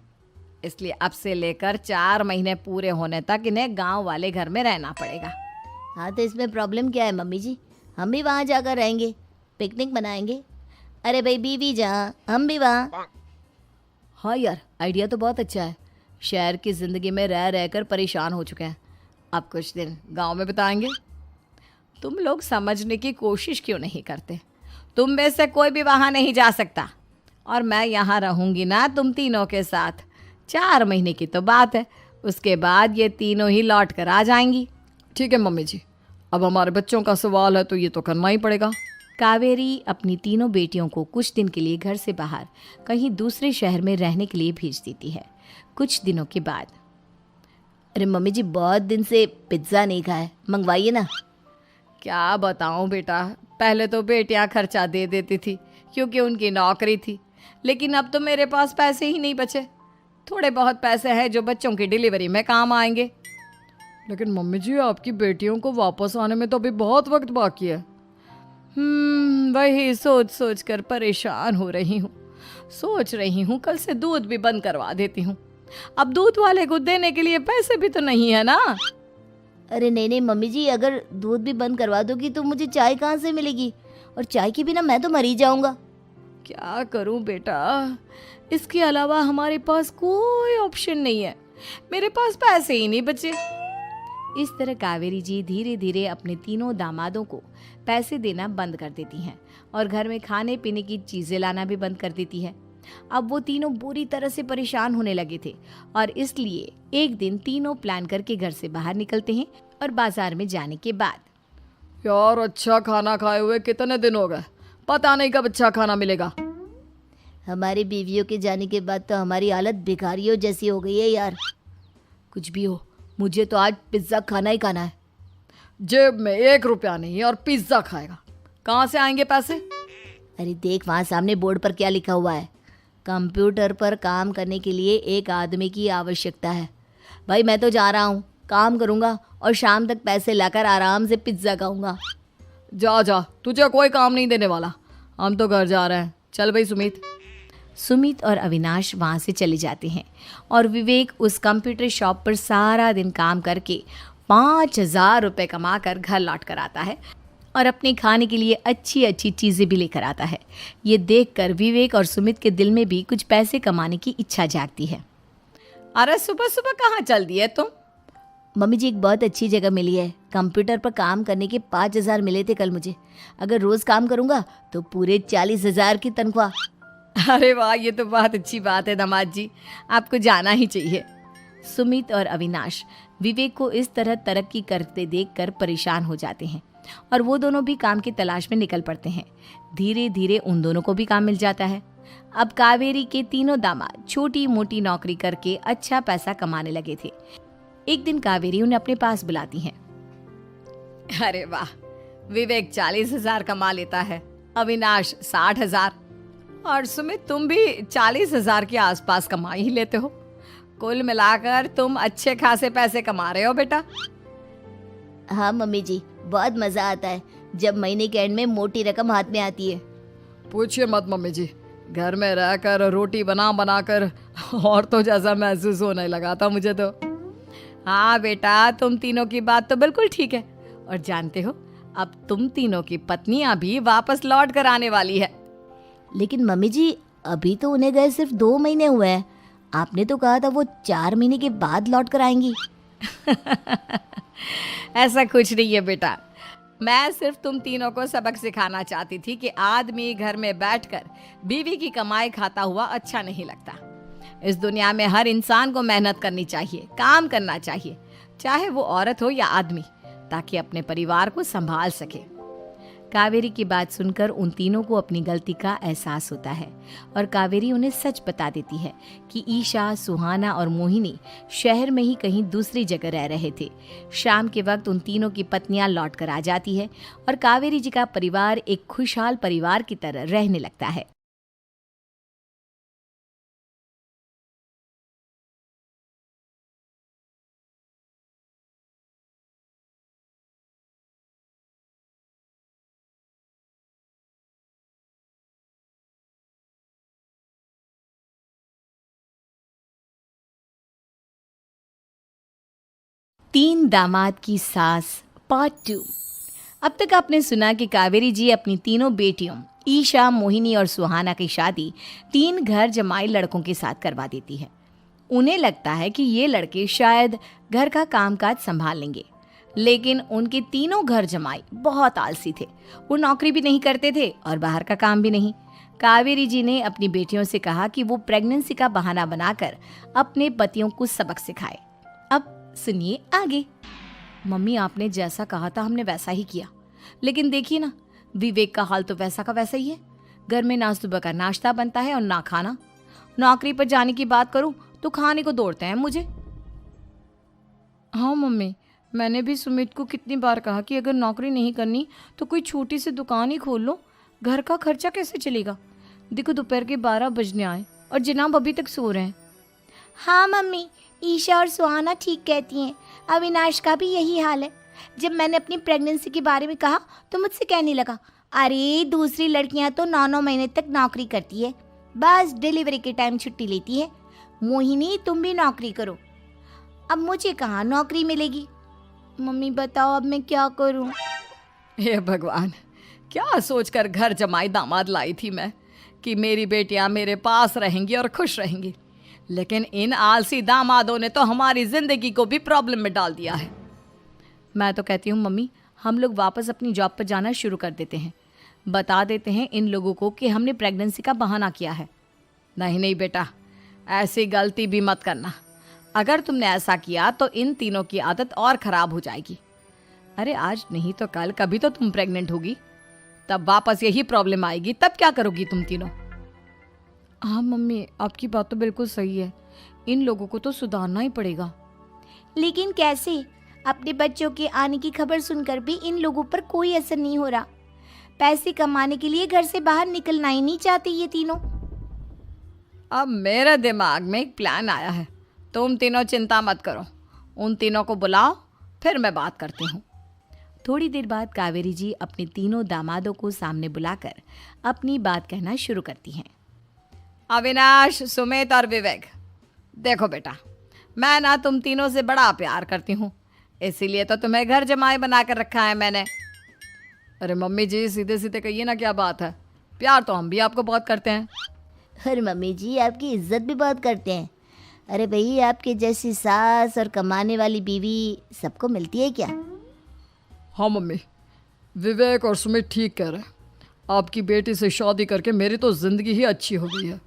इसलिए अब से लेकर 4 महीने पूरे होने तक इन्हें गांव वाले घर में रहना पड़ेगा। हाँ, तो इसमें प्रॉब्लम क्या है मम्मी जी? हम भी वहाँ जाकर रहेंगे, पिकनिक मनाएंगे। अरे भाई, बीवी जहाँ हम भी वहाँ। हाँ यार, आइडिया तो बहुत अच्छा है। शहर की ज़िंदगी में रह रहकर परेशान हो चुके हैं, अब कुछ दिन गांव में बिताएंगे। तुम लोग समझने की कोशिश क्यों नहीं करते? तुम में से कोई भी वहाँ नहीं जा सकता, और मैं यहाँ रहूँगी ना तुम तीनों के साथ। 4 महीने की तो बात है, उसके बाद ये तीनों ही लौट कर आ जाएंगी। ठीक है मम्मी जी, अब हमारे बच्चों का सवाल है तो ये तो करना ही पड़ेगा। कावेरी अपनी तीनों बेटियों को कुछ दिन के लिए घर से बाहर कहीं दूसरे शहर में रहने के लिए भेज देती है। कुछ दिनों के बाद, अरे मम्मी जी, बहुत दिन से पिज्ज़ा नहीं खाया, मंगवाइए ना। क्या बताऊं बेटा, पहले तो बेटियां खर्चा दे देती थी क्योंकि उनकी नौकरी थी, लेकिन अब तो मेरे पास पैसे ही नहीं बचे। थोड़े बहुत पैसे हैं जो बच्चों की डिलीवरी में काम आएंगे। लेकिन मम्मी जी, आपकी बेटियों को वापस आने में तो अभी बहुत वक्त बाकी है। वही सोच सोच कर परेशान हो रही हूँ। सोच रही हूँ कल से दूध भी बंद करवा देती हूँ। अब दूध वाले को देने के लिए पैसे भी तो नहीं है ना। अरे नहीं नहीं मम्मी जी, अगर दूध भी बंद करवा दोगी तो मुझे चाय कहाँ से मिलेगी? और चाय के बिना मैं तो मर ही जाऊंगा। क्या करूं बेटा, इसके अलावा हमारे पास कोई ऑप्शन नहीं है। मेरे पास पैसे ही नहीं बचे। इस तरह कावेरी जी धीरे धीरे अपने तीनों दामादों को पैसे देना बंद कर देती हैं और घर में खाने पीने की चीज़ें लाना भी बंद कर देती है। अब वो तीनों बुरी तरह से परेशान होने लगे थे, और इसलिए एक दिन तीनों प्लान करके घर से बाहर निकलते हैं। और बाजार में जाने के बाद, यार अच्छा खाना खाए हुए कितने दिन हो गए, पता नहीं कब अच्छा खाना मिलेगा। हमारी बीवियों के जाने के बाद तो हमारी हालत भिखारियों जैसी हो गई है यार। कुछ भी हो, मुझे तो आज पिज्ज़ा खाना ही खाना है। जेब में 1 रुपया नहीं है और पिज्ज़ा खाएगा, कहाँ से आएंगे पैसे? अरे देख, वहाँ सामने बोर्ड पर क्या लिखा हुआ है? कंप्यूटर पर काम करने के लिए एक आदमी की आवश्यकता है। भाई मैं तो जा रहा हूँ, काम करूँगा और शाम तक पैसे लाकर आराम से पिज्ज़ा खाऊंगा। जा जा, तुझे कोई काम नहीं देने वाला, हम तो घर जा रहे हैं। चल भाई सुमित। सुमित और अविनाश वहाँ से चले जाते हैं और विवेक उस कंप्यूटर शॉप पर सारा दिन काम करके 5,000 रुपये कमा कर घर लौट कर आता है और अपने खाने के लिए अच्छी अच्छी चीज़ें भी लेकर आता है। ये देखकर विवेक और सुमित के दिल में भी कुछ पैसे कमाने की इच्छा जागती है। अरे सुबह सुबह कहाँ चल दिए तुम? मम्मी जी, एक बहुत अच्छी जगह मिली है। कंप्यूटर पर काम करने के 5,000 मिले थे कल मुझे। अगर रोज़ काम करूँगा तो पूरे 40,000 की तनख्वाह। अरे वाह, ये तो बहुत अच्छी बात है दामाद जी, आपको जाना ही चाहिए। सुमित और अविनाश विवेक को इस तरह तरक्की करते देखकर परेशान हो जाते हैं और वो दोनों भी काम की तलाश में निकल पड़ते हैं। धीरे धीरे उन दोनों को भी काम मिल जाता है। अब कावेरी के तीनों दामाद छोटी मोटी नौकरी करके अच्छा पैसा कमाने लगे थे। एक दिन कावेरी उन्हें अपने पास बुलाती हैं। अरे वाह, विवेक 40,000 कमा लेता है, अविनाश 60,000 और सुमित तुम भी 40,000 के आसपास कमा ही लेते हो। कुल मिलाकर तुम अच्छे खासे पैसे कमा रहे हो बेटा। हाँ मम्मी जी, बहुत मज़ा आता है जब महीने के एंड में मोटी रकम हाथ में आती है। पूछिए मत मम्मी जी, घर में रहकर रोटी बना बना कर और तो जैसा महसूस होने लगा था मुझे तो। हाँ बेटा, तुम तीनों की बात तो बिल्कुल ठीक है। और जानते हो, अब तुम तीनों की पत्नियां भी वापस लौट कर आने वाली है। लेकिन मम्मी जी, अभी तो उन्हें गए सिर्फ 2 महीने हुए हैं। आपने तो कहा था वो 4 महीने के बाद लौट कर आएंगी। ऐसा कुछ नहीं है बेटा, मैं सिर्फ तुम तीनों को सबक सिखाना चाहती थी कि आदमी घर में बैठकर बीवी की कमाई खाता हुआ अच्छा नहीं लगता। इस दुनिया में हर इंसान को मेहनत करनी चाहिए, काम करना चाहिए, चाहे वो औरत हो या आदमी, ताकि अपने परिवार को संभाल सके। कावेरी की बात सुनकर उन तीनों को अपनी गलती का एहसास होता है और कावेरी उन्हें सच बता देती है कि ईशा, सुहाना और मोहिनी शहर में ही कहीं दूसरी जगह रह रहे थे। शाम के वक्त उन तीनों की पत्नियां लौट कर आ जाती है और कावेरी जी का परिवार एक खुशहाल परिवार की तरह रहने लगता है। तीन दामाद की सास पार्ट 2। अब तक आपने सुना कि कावेरी जी अपनी तीनों बेटियों ईशा, मोहिनी और सुहाना की शादी 3 घर जमाई लड़कों के साथ करवा देती है। उन्हें लगता है कि ये लड़के शायद घर का कामकाज संभाल लेंगे, लेकिन उनके तीनों घर जमाई बहुत आलसी थे। वो नौकरी भी नहीं करते थे और बाहर का काम भी नहीं। कावेरी जी ने अपनी बेटियों से कहा कि वो प्रेगनेंसी का बहाना बनाकर अपने पतियों को सबक सिखाए। अब सुनिए आगे। मम्मी, आपने जैसा कहा था हमने वैसा ही किया, लेकिन देखिए ना, विवेक का हाल तो वैसा का वैसा ही है। घर में ना सुबह का नाश्ता बनता है और ना खाना। नौकरी पर जाने की बात करूं तो खाने को दौड़ते हैं मुझे। हाँ मम्मी, मैंने भी सुमित को कितनी बार कहा कि अगर नौकरी नहीं करनी तो कोई छोटी सी दुकान ही खोल लो, घर का खर्चा कैसे चलेगा। देखो दोपहर के 12 बजने आए और जनाब अभी तक सो रहे हैं। हाँ मम्मी, ईशा और सुहाना ठीक कहती हैं। अविनाश का भी यही हाल है। जब मैंने अपनी प्रेगनेंसी के बारे में कहा तो मुझसे कहने लगा, अरे दूसरी लड़कियां तो 9-9 महीने तक नौकरी करती है, बस डिलीवरी के टाइम छुट्टी लेती है। मोहिनी, तुम भी नौकरी करो। अब मुझे कहाँ नौकरी मिलेगी। मम्मी बताओ अब मैं क्या करूँ। हे भगवान, क्या सोचकर घर जमाई दामाद लाई थी मैं कि मेरी बेटियां मेरे पास रहेंगी और खुश रहेंगी, लेकिन इन आलसी दामादों ने तो हमारी जिंदगी को भी प्रॉब्लम में डाल दिया है। मैं तो कहती हूँ मम्मी, हम लोग वापस अपनी जॉब पर जाना शुरू कर देते हैं। बता देते हैं इन लोगों को कि हमने प्रेगनेंसी का बहाना किया है। नहीं नहीं बेटा, ऐसी गलती भी मत करना। अगर तुमने ऐसा किया तो इन तीनों की आदत और ख़राब हो जाएगी। अरे आज नहीं तो कल कभी तो तुम प्रेग्नेंट होगी, तब वापस यही प्रॉब्लम आएगी। तब क्या करोगी तुम तीनों। हाँ मम्मी, आपकी बात तो बिल्कुल सही है। इन लोगों को तो सुधारना ही पड़ेगा। लेकिन कैसे? अपने बच्चों के आने की खबर सुनकर भी इन लोगों पर कोई असर नहीं हो रहा। पैसे कमाने के लिए घर से बाहर निकलना ही नहीं चाहते ये तीनों। अब मेरे दिमाग में एक प्लान आया है। तुम तीनों चिंता मत करो, उन तीनों को बुलाओ, फिर मैं बात करती हूँ। थोड़ी देर बाद कावेरी जी अपने तीनों दामादों को सामने बुलाकर अपनी बात कहना शुरू करती हैं। अविनाश, सुमित और विवेक, देखो बेटा, मैं ना तुम तीनों से बड़ा प्यार करती हूँ, इसीलिए तो तुम्हें घर जमाई बना कर रखा है मैंने। अरे मम्मी जी, सीधे सीधे कहिए ना, क्या बात है। प्यार तो हम भी आपको बहुत करते हैं। अरे मम्मी जी, आपकी इज्जत भी बहुत करते हैं। अरे भाई, आपके जैसी सास और कमाने वाली बीवी सबको मिलती है क्या? हाँ मम्मी, विवेक और सुमित ठीक कह रहे हैं। आपकी बेटी से शादी करके मेरी तो ज़िंदगी ही अच्छी हो गई है।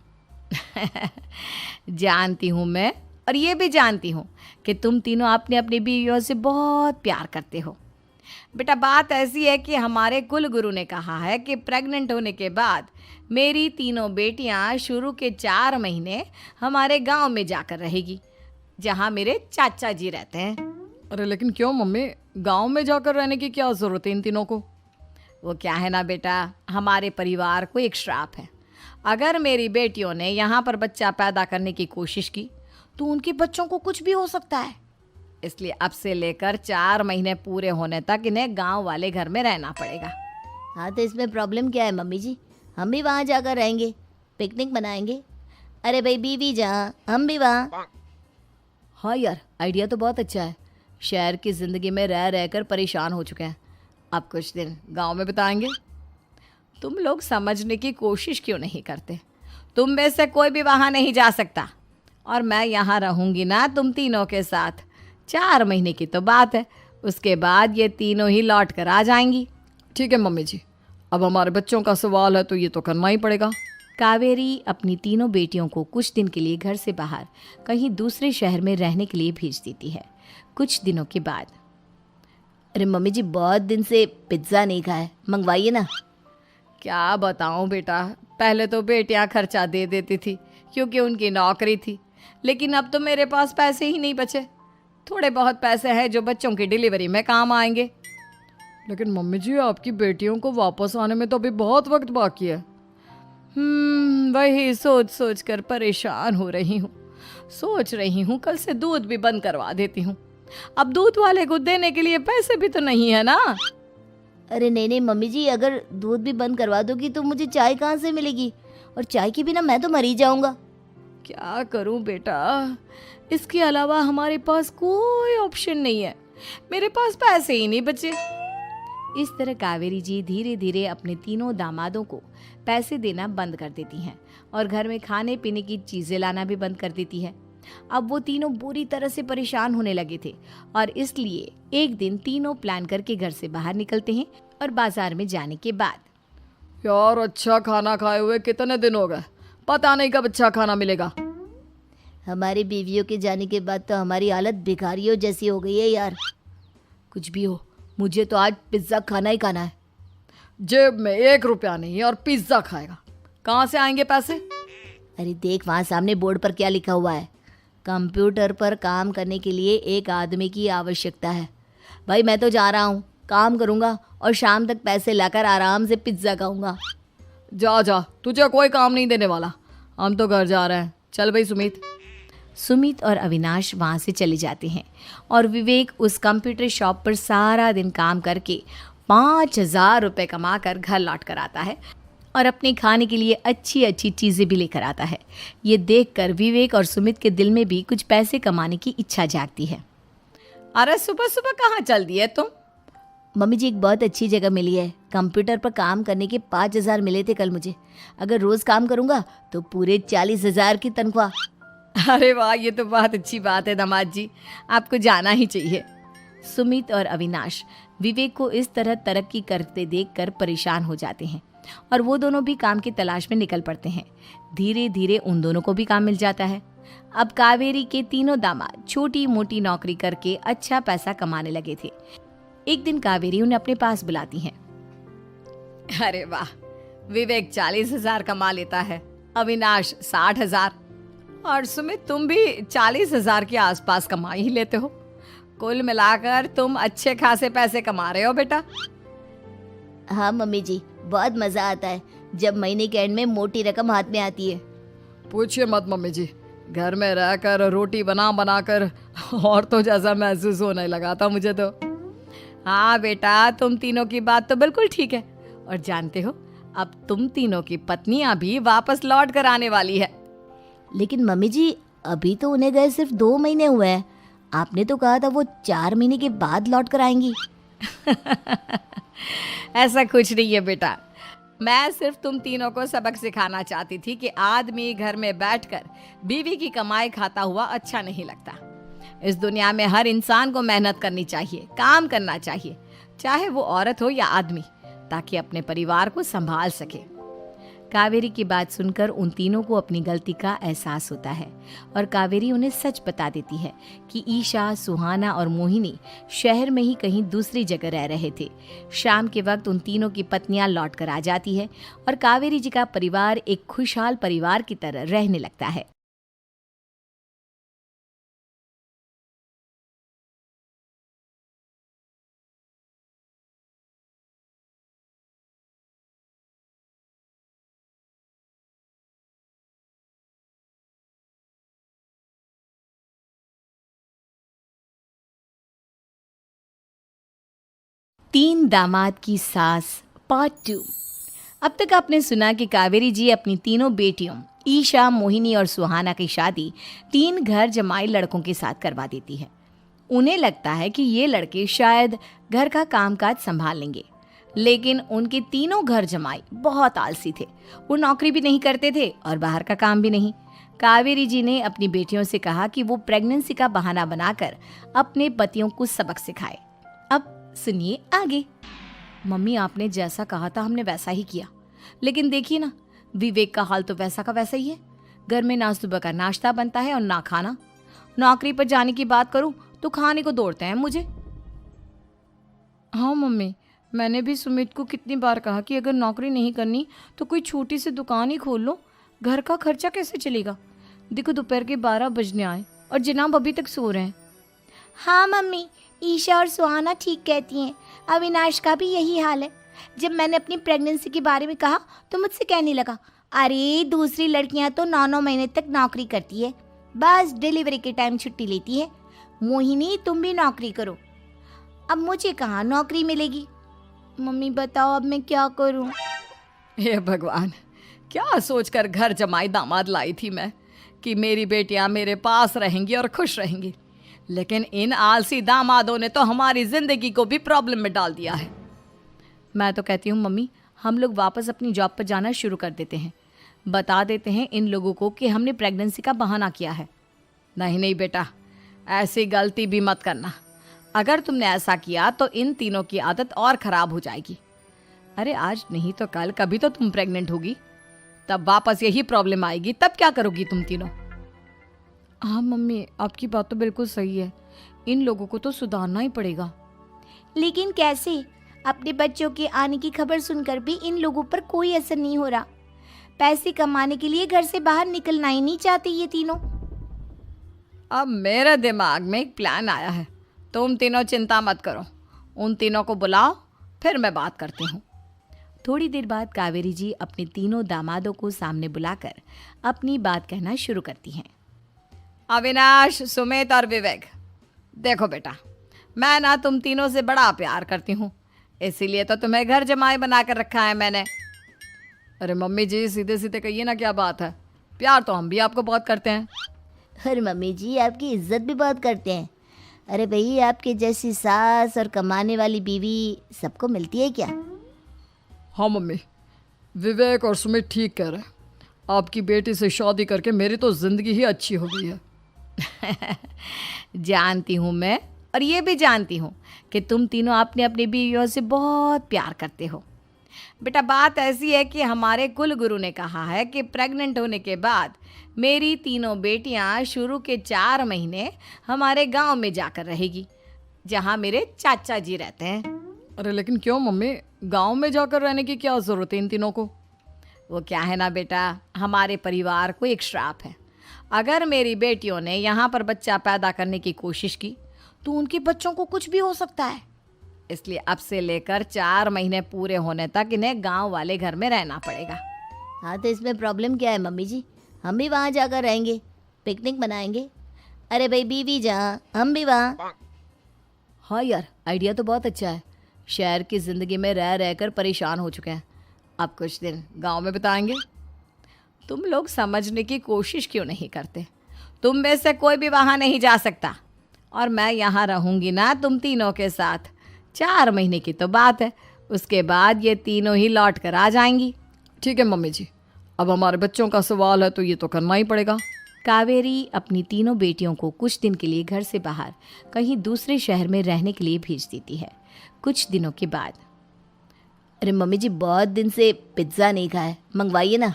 जानती हूँ मैं, और ये भी जानती हूँ कि तुम तीनों अपने अपनी बीवियों से बहुत प्यार करते हो। बेटा, बात ऐसी है कि हमारे कुल गुरु ने कहा है कि प्रेग्नेंट होने के बाद मेरी तीनों बेटियां शुरू के 4 महीने हमारे गांव में जाकर रहेगी, जहां मेरे चाचा जी रहते हैं। अरे लेकिन क्यों मम्मी, गांव में जाकर रहने की क्या ज़रूरत है इन तीनों को। वो क्या है ना बेटा, हमारे परिवार को एक श्राप है। अगर मेरी बेटियों ने यहाँ पर बच्चा पैदा करने की कोशिश की तो उनके बच्चों को कुछ भी हो सकता है। इसलिए अब से लेकर 4 महीने पूरे होने तक इन्हें गांव वाले घर में रहना पड़ेगा। हाँ, तो इसमें प्रॉब्लम क्या है मम्मी जी? हम भी वहाँ जाकर रहेंगे, पिकनिक मनाएंगे। अरे भाई, बीवी जहाँ हम भी वहाँ। हाँ यार, आइडिया तो बहुत अच्छा है। शहर की ज़िंदगी में रह रहकर परेशान हो चुके हैं, अब कुछ दिन गांव में बिताएंगे। तुम लोग समझने की कोशिश क्यों नहीं करते। तुम में से कोई भी वहाँ नहीं जा सकता, और मैं यहाँ रहूँगी ना तुम तीनों के साथ। 4 महीने की तो बात है, उसके बाद ये तीनों ही लौट कर आ जाएंगी। ठीक है मम्मी जी, अब हमारे बच्चों का सवाल है तो ये तो करना ही पड़ेगा। कावेरी अपनी तीनों बेटियों को कुछ दिन के लिए घर से बाहर कहीं दूसरे शहर में रहने के लिए भेज देती है। कुछ दिनों के बाद, अरे मम्मी जी, बहुत दिन से पिज्ज़ा नहीं खाया, मंगवाइए ना। क्या बताऊं बेटा, पहले तो बेटियां खर्चा दे देती थी क्योंकि उनकी नौकरी थी, लेकिन अब तो मेरे पास पैसे ही नहीं बचे। थोड़े बहुत पैसे हैं जो बच्चों की डिलीवरी में काम आएंगे। लेकिन मम्मी जी, आपकी बेटियों को वापस आने में तो अभी बहुत वक्त बाकी है। वही सोच सोच कर परेशान हो रही हूँ। सोच रही हूँ कल से दूध भी बंद करवा देती हूँ। अब दूध वाले को देने के लिए पैसे भी तो नहीं है ना। अरे नहीं नहीं मम्मी जी, अगर दूध भी बंद करवा दोगी तो मुझे चाय कहाँ से मिलेगी, और चाय के बिना मैं तो मर ही जाऊंगा। क्या करूं बेटा, इसके अलावा हमारे पास कोई ऑप्शन नहीं है। मेरे पास पैसे ही नहीं बचे। इस तरह कावेरी जी धीरे धीरे अपने तीनों दामादों को पैसे देना बंद कर देती हैं और घर में खाने पीने की चीज़ें लाना भी बंद कर देती है। अब वो तीनों बुरी तरह से परेशान होने लगे थे और इसलिए एक दिन तीनों प्लान करके घर से बाहर निकलते हैं और बाजार में जाने के बाद, यार अच्छा खाना खाए हुए कितने दिन हो गए, पता नहीं कब अच्छा खाना मिलेगा। हमारी बीवियों के जाने के बाद तो हमारी हालत भिखारियों जैसी हो गई है यार। कुछ भी हो, मुझे तो आज पिज्ज़ा खाना ही खाना है। जेब में 1 रुपया नहीं और पिज्ज़ा खाएगा, कहाँ से आएंगे पैसे? अरे देख, वहाँ सामने बोर्ड पर क्या लिखा हुआ है, कंप्यूटर पर काम करने के लिए एक आदमी की आवश्यकता है। भाई मैं तो जा रहा हूँ, काम करूँगा और शाम तक पैसे लाकर आराम से पिज्ज़ा खाऊंगा। जा जा, तुझे कोई काम नहीं देने वाला, हम तो घर जा रहे हैं। चल भाई सुमित। सुमित और अविनाश वहाँ से चले जाते हैं और विवेक उस कंप्यूटर शॉप पर सारा दिन काम करके 5,000 रुपये कमा कर घर लौट कर आता है और अपने खाने के लिए अच्छी अच्छी चीज़ें भी लेकर आता है। ये देखकर विवेक और सुमित के दिल में भी कुछ पैसे कमाने की इच्छा जागती है। अरे सुबह सुबह कहाँ चल दिए तुम? मम्मी जी, एक बहुत अच्छी जगह मिली है। कंप्यूटर पर काम करने के 5,000 मिले थे कल मुझे। अगर रोज़ काम करूँगा तो पूरे 40,000 की तनख्वाह। अरे वाह, ये तो बहुत अच्छी बात है दामाद जी, आपको जाना ही चाहिए। सुमित और अविनाश विवेक को इस तरह तरक्की करते देखकर परेशान हो जाते हैं और वो दोनों भी काम की तलाश में निकल पड़ते हैं। धीरे धीरे उन दोनों को भी काम मिल जाता है। अब कावेरी के तीनों दामाद छोटी मोटी नौकरी करके अच्छा पैसा कमाने लगे थे। एक दिन कावेरी उन्हें अपने पास बुलाती है। अरे वाह, विवेक 40,000 कमा लेता है, अविनाश 60,000 और सुमित तुम भी 40,000 के आसपास कमा ही लेते हो। कुल मिलाकर तुम अच्छे खासे पैसे कमा रहे हो बेटा। हाँ मम्मी जी, बहुत मज़ा आता है जब महीने के एंड में मोटी रकम हाथ में आती है। पूछिए मत मम्मी जी, घर में रहकर रोटी बना बना कर और तो जैसा महसूस होने लगा था मुझे तो। हाँ बेटा, तुम तीनों की बात तो बिल्कुल ठीक है। और जानते हो, अब तुम तीनों की पत्नियां भी वापस लौट कर आने वाली है। लेकिन मम्मी जी, अभी तो उन्हें गए सिर्फ 2 महीने हुए हैं। आपने तो कहा था वो 4 महीने के बाद लौट कर आएंगी। ऐसा कुछ नहीं है बेटा, मैं सिर्फ तुम तीनों को सबक सिखाना चाहती थी कि आदमी घर में बैठकर बीवी की कमाई खाता हुआ अच्छा नहीं लगता। इस दुनिया में हर इंसान को मेहनत करनी चाहिए, काम करना चाहिए, चाहे वो औरत हो या आदमी, ताकि अपने परिवार को संभाल सके। कावेरी की बात सुनकर उन तीनों को अपनी गलती का एहसास होता है और कावेरी उन्हें सच बता देती है कि ईशा, सुहाना और मोहिनी शहर में ही कहीं दूसरी जगह रह रहे थे। शाम के वक्त उन तीनों की पत्नियां लौट कर आ जाती है और कावेरी जी का परिवार एक खुशहाल परिवार की तरह रहने लगता है। तीन दामाद की सास पार्ट 2। अब तक आपने सुना कि कावेरी जी अपनी तीनों बेटियों ईशा, मोहिनी और सुहाना की शादी 3 घर जमाई लड़कों के साथ करवा देती है। उन्हें लगता है कि ये लड़के शायद घर का कामकाज संभाल लेंगे, लेकिन उनके तीनों घर जमाई बहुत आलसी थे। वो नौकरी भी नहीं करते थे और बाहर का काम भी नहीं। कावेरी जी ने अपनी बेटियों से कहा कि वो प्रेगनेंसी का बहाना बनाकर अपने पतियों को सबक सिखाए। सुनिए आगे। मम्मी आपने जैसा कहा था हमने वैसा ही किया, लेकिन देखिए ना, विवेक का हाल तो वैसा का वैसा ही है। घर में ना सुबह का नाश्ता बनता है और ना खाना। नौकरी पर जाने की बात करूं तो खाने को दौड़ते हैं मुझे। हाँ मम्मी, मैंने भी सुमित को कितनी बार कहा कि अगर नौकरी नहीं करनी तो कोई छोटी सी दुकान ही खोल लो, घर का खर्चा कैसे चलेगा। देखो दोपहर के 12 बजने आए और जनाब अभी तक सो रहे हैं। हाँ मम्मी, ईशा और सुहाना ठीक कहती हैं। अविनाश का भी यही हाल है। जब मैंने अपनी प्रेगनेंसी के बारे में कहा तो मुझसे कहने लगा, अरे दूसरी लड़कियां तो 9-9 महीने तक नौकरी करती है, बस डिलीवरी के टाइम छुट्टी लेती है। मोहिनी तुम भी नौकरी करो। अब मुझे कहाँ नौकरी मिलेगी। मम्मी बताओ अब मैं क्या करूँ। हे भगवान, क्या सोचकर घर जमाई दामाद लाई थी मैं कि मेरी बेटियां मेरे पास रहेंगी और खुश रहेंगी, लेकिन इन आलसी दामादों ने तो हमारी जिंदगी को भी प्रॉब्लम में डाल दिया है। मैं तो कहती हूँ मम्मी, हम लोग वापस अपनी जॉब पर जाना शुरू कर देते हैं। बता देते हैं इन लोगों को कि हमने प्रेगनेंसी का बहाना किया है। नहीं नहीं बेटा, ऐसी गलती भी मत करना। अगर तुमने ऐसा किया तो इन तीनों की आदत और ख़राब हो जाएगी। अरे आज नहीं तो कल कभी तो तुम प्रेग्नेंट होगी, तब वापस यही प्रॉब्लम आएगी। तब क्या करोगी तुम तीनों? हाँ मम्मी, आपकी बात तो बिल्कुल सही है। इन लोगों को तो सुधारना ही पड़ेगा। लेकिन कैसे? अपने बच्चों के आने की खबर सुनकर भी इन लोगों पर कोई असर नहीं हो रहा। पैसे कमाने के लिए घर से बाहर निकलना ही नहीं चाहते ये तीनों। अब मेरे दिमाग में एक प्लान आया है। तुम तीनों चिंता मत करो, उन तीनों को बुलाओ, फिर मैं बात करती हूँ। थोड़ी देर बाद कावेरी जी अपने तीनों दामादों को सामने बुलाकर अपनी बात कहना शुरू करती हैं। अविनाश, सुमित और विवेक, देखो बेटा, मैं ना तुम तीनों से बड़ा प्यार करती हूँ, इसीलिए तो तुम्हें घर जमाई बना कर रखा है मैंने। अरे मम्मी जी, सीधे सीधे कहिए ना, क्या बात है? प्यार तो हम भी आपको बहुत करते हैं। अरे मम्मी जी, आपकी इज्जत भी बहुत करते हैं। अरे भाई, आपके जैसी सास और कमाने वाली बीवी सबको मिलती है क्या? हाँ मम्मी, विवेक और सुमित ठीक कह रहे हैं। आपकी बेटी से शादी करके मेरी तो ज़िंदगी ही अच्छी हो गई है। जानती हूँ मैं, और ये भी जानती हूँ कि तुम तीनों अपने अपनी बीवियों से बहुत प्यार करते हो। बेटा, बात ऐसी है कि हमारे कुल गुरु ने कहा है कि प्रेग्नेंट होने के बाद मेरी तीनों बेटियां शुरू के 4 महीने हमारे गांव में जाकर रहेगी, जहां मेरे चाचा जी रहते हैं। अरे लेकिन क्यों मम्मी, गांव में जाकर रहने की क्या ज़रूरत है इन तीनों को? वो क्या है ना बेटा, हमारे परिवार को एक श्राप है। अगर मेरी बेटियों ने यहाँ पर बच्चा पैदा करने की कोशिश की तो उनके बच्चों को कुछ भी हो सकता है। इसलिए अब से लेकर 4 महीने पूरे होने तक इन्हें गांव वाले घर में रहना पड़ेगा। हाँ तो इसमें प्रॉब्लम क्या है मम्मी जी? हम भी वहाँ जाकर रहेंगे, पिकनिक मनाएंगे। अरे भाई, बीवी जहाँ हम भी वहाँ। हाँ यार, आइडिया तो बहुत अच्छा है। शहर की ज़िंदगी में रह रहकर परेशान हो चुके हैं, अब कुछ दिन गांव में बिताएंगे। तुम लोग समझने की कोशिश क्यों नहीं करते? तुम में से कोई भी वहाँ नहीं जा सकता, और मैं यहाँ रहूँगी ना तुम तीनों के साथ। 4 महीने की तो बात है, उसके बाद ये तीनों ही लौट कर आ जाएंगी। ठीक है मम्मी जी, अब हमारे बच्चों का सवाल है तो ये तो करना ही पड़ेगा। कावेरी अपनी तीनों बेटियों को कुछ दिन के लिए घर से बाहर कहीं दूसरे शहर में रहने के लिए भेज देती है। कुछ दिनों के बाद, अरे मम्मी जी, बहुत दिन से पिज्ज़ा नहीं खाया, मंगवाइए ना।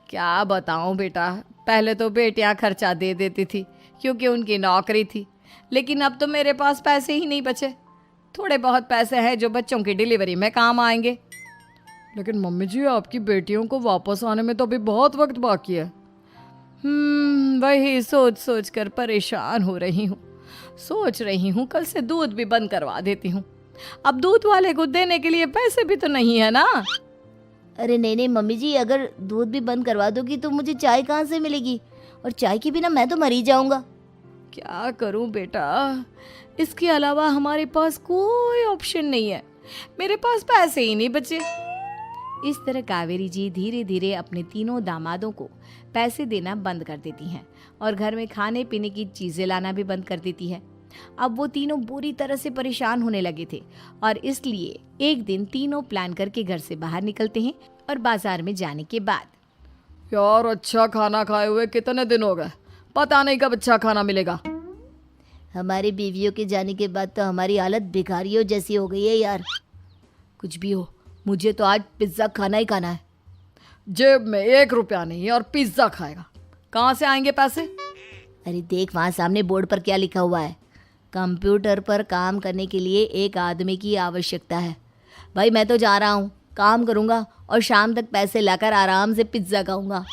क्या बताऊं बेटा, पहले तो बेटियां खर्चा दे देती थी क्योंकि उनकी नौकरी थी, लेकिन अब तो मेरे पास पैसे ही नहीं बचे। थोड़े बहुत पैसे हैं जो बच्चों की डिलीवरी में काम आएंगे। लेकिन मम्मी जी, आपकी बेटियों को वापस आने में तो अभी बहुत वक्त बाकी है। वही सोच सोच कर परेशान हो रही हूँ। सोच रही हूँ कल से दूध भी बंद करवा देती हूँ। अब दूध वाले को देने के लिए पैसे भी तो नहीं है ना। अरे नहीं नहीं मम्मी जी, अगर दूध भी बंद करवा दोगी तो मुझे चाय कहाँ से मिलेगी? और चाय के बिना मैं तो मर ही जाऊंगा। क्या करूं बेटा, इसके अलावा हमारे पास कोई ऑप्शन नहीं है। मेरे पास पैसे ही नहीं बचे। इस तरह कावेरी जी धीरे धीरे अपने तीनों दामादों को पैसे देना बंद कर देती हैं और घर में खाने पीने की चीज़ें लाना भी बंद कर देती है। अब वो तीनों बुरी तरह से परेशान होने लगे थे और इसलिए एक दिन तीनों प्लान करके घर से बाहर निकलते हैं और बाजार में जाने के बाद, यार अच्छा खाना खाए हुए कितने दिन हो गए, पता नहीं कब अच्छा खाना मिलेगा। हमारी बीवियों के जाने के बाद तो हमारी हालत भिखारियों जैसी हो गई है यार। कुछ भी हो, मुझे तो आज पिज्ज़ा खाना ही खाना है। जेब में 1 रुपया नहीं है और पिज्ज़ा खाएगा, कहाँ से आएंगे पैसे? अरे देख वहाँ सामने बोर्ड पर क्या लिखा हुआ है, कंप्यूटर पर काम करने के लिए एक आदमी की आवश्यकता है। भाई मैं तो जा रहा हूँ, काम करूँगा और शाम तक पैसे लाकर आराम से पिज्ज़ा खाऊंगा।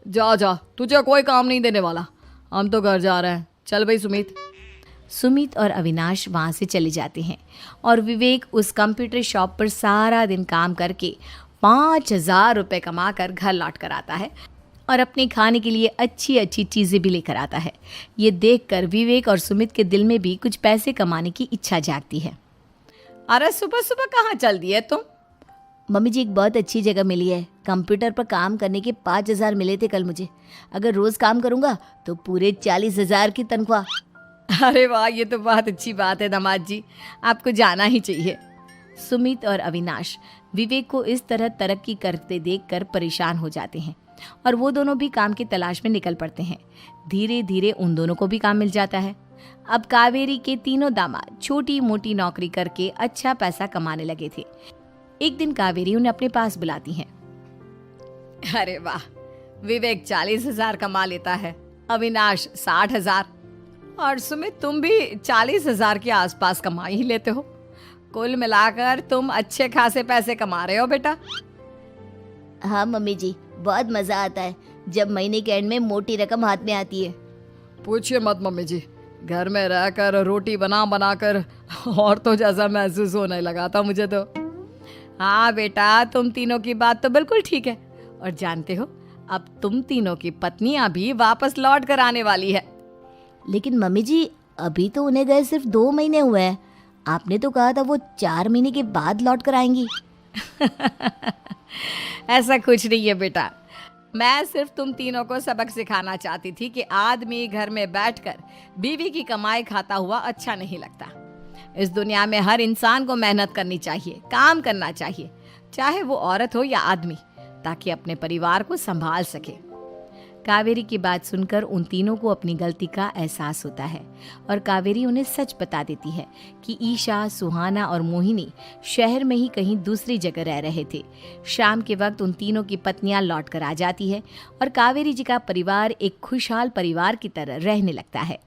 जा जा, तुझे कोई काम नहीं देने वाला, हम तो घर जा रहे हैं। चल भाई सुमित। सुमित और अविनाश वहाँ से चले जाते हैं और विवेक उस कंप्यूटर शॉप पर सारा दिन काम करके 5,000 रुपये कमा कर घर लौट कर आता है और अपने खाने के लिए अच्छी अच्छी चीज़ें भी लेकर आता है। ये देखकर विवेक और सुमित के दिल में भी कुछ पैसे कमाने की इच्छा जागती है। अरे सुबह सुबह कहाँ चल दिए तुम? मम्मी जी एक बहुत अच्छी जगह मिली है, कंप्यूटर पर काम करने के 5,000 मिले थे कल मुझे। अगर रोज़ काम करूँगा तो पूरे 40,000 की तनख्वाह। अरे वाह, ये तो बहुत अच्छी बात है दामाद जी, आपको जाना ही चाहिए। सुमित और अविनाश विवेक को इस तरह तरक्की करते देखकर परेशान हो जाते हैं और वो दोनों भी काम की तलाश में निकल पड़ते हैं। धीरे धीरे उन दोनों को भी काम मिल जाता है। अब कावेरी के तीनों दामाद छोटी मोटी नौकरी करके अच्छा पैसा कमाने लगे थे। एक दिन कावेरी उन्हें अपने पास बुलाती है। अरे वाह, विवेक 40,000 कमा लेता है, अविनाश 60,000 और सुमित तुम भी 40,000 के आसपास कमा ही लेते हो। कुल मिलाकर तुम अच्छे खासे पैसे कमा रहे हो बेटा। हाँ मम्मी जी, बहुत मज़ा आता है जब महीने के एंड में मोटी रकम हाथ में आती है। पूछिए मत मम्मी जी, घर में रहकर रोटी बना बना कर और तो जैसा महसूस होने लगा था मुझे तो। हाँ बेटा, तुम तीनों की बात तो बिल्कुल ठीक है। और जानते हो, अब तुम तीनों की पत्नियां भी वापस लौट कर आने वाली है। लेकिन मम्मी जी अभी तो उन्हें गए सिर्फ 2 महीने हुए हैं, आपने तो कहा था वो 4 महीने के बाद लौट कर आएंगी। ऐसा कुछ नहीं है बेटा, मैं सिर्फ तुम तीनों को सबक सिखाना चाहती थी कि आदमी घर में बैठकर बीवी की कमाई खाता हुआ अच्छा नहीं लगता। इस दुनिया में हर इंसान को मेहनत करनी चाहिए, काम करना चाहिए, चाहे वो औरत हो या आदमी, ताकि अपने परिवार को संभाल सके। कावेरी की बात सुनकर उन तीनों को अपनी गलती का एहसास होता है और कावेरी उन्हें सच बता देती है कि ईशा, सुहाना और मोहिनी शहर में ही कहीं दूसरी जगह रह रहे थे। शाम के वक्त उन तीनों की पत्नियां लौट कर आ जाती है और कावेरी जी का परिवार एक खुशहाल परिवार की तरह रहने लगता है।